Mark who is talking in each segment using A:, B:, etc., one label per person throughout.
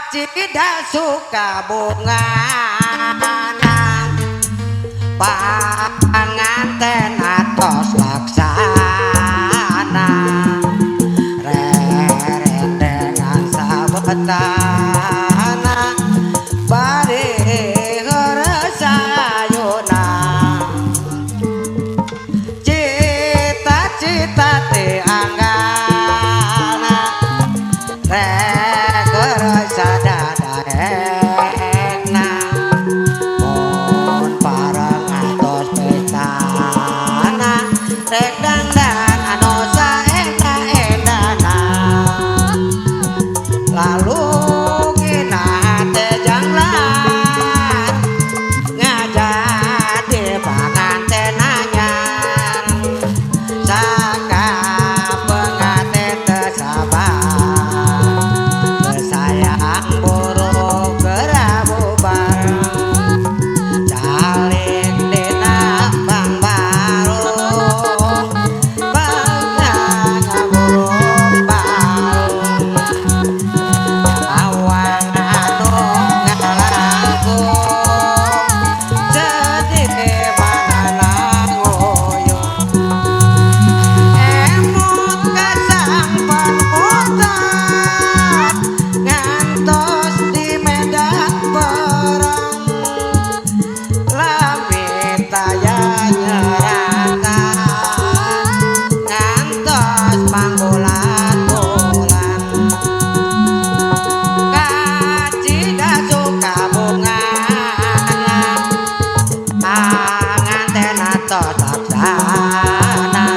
A: Cida suka bunga panganten atos laksana rerendengan sabetana bari heresayuna cita-cita ti anggana sadadaekna mun parang atos petana rek dandan anu saenda-endana lalu kina teh janglan ngajadi panganten anyar saka penganten teu sabar sayang buruk kerabubar calik dina bang baru bangga buruk baru awang anu ngalaku sedih mana ngoyong emut kasang panmutan ngantos di medan perang lamit aya nyeratan ngantos pangbulan-bulan kacida suka bunga panganten atos laksana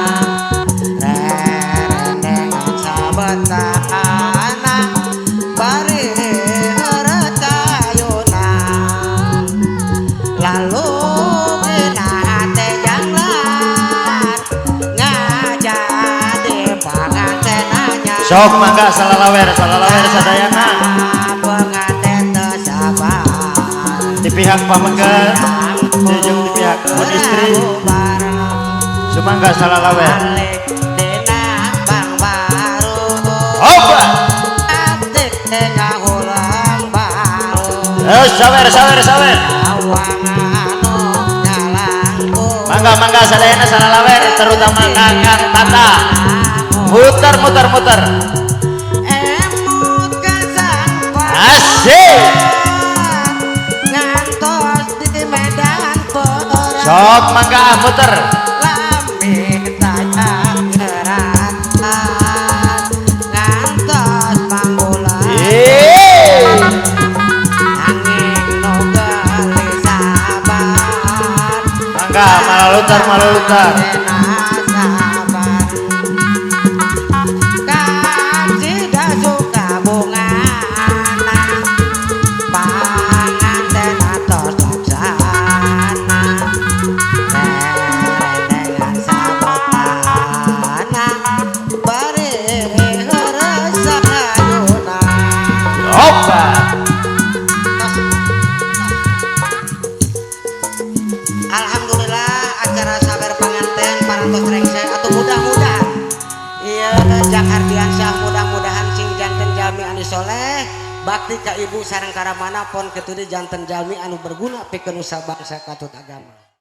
A: rerendengan sabetana bari heretayuna lalu kina teh janglan ngajadi panganten anyar
B: sok mangga salalawer sadayana
A: penganten teu sabar
B: di pihak pamengger jeung di pihak mun istri sumangga salalawer
A: balik dina bang baru
B: obat
A: atik ngahulang baru
B: sawer
A: awang anu nyalangku
B: mangga sadayana salalawer terutama kakang tata muter
A: emut kasang
B: asik
A: ngantos di medan perang
B: sok mangga muter
A: lamit aya nyeratan ngantos pangbulan angin nu gelis sabar
B: mangga malalutar
A: sabar kacida suka bunga panganten atos laksana rerendengan sabetana bari heresayuna
B: obat
A: alhamdulillah acara sabar panganten parantos rengse atau mudah-mudahan iya Jang Ardiansyah mudah-mudahan sing janten jalmi anu soleh bakti ka ibu sareng karamana pon ketudi janten jalmi anu berguna pikeun usaha bangsa katut agama.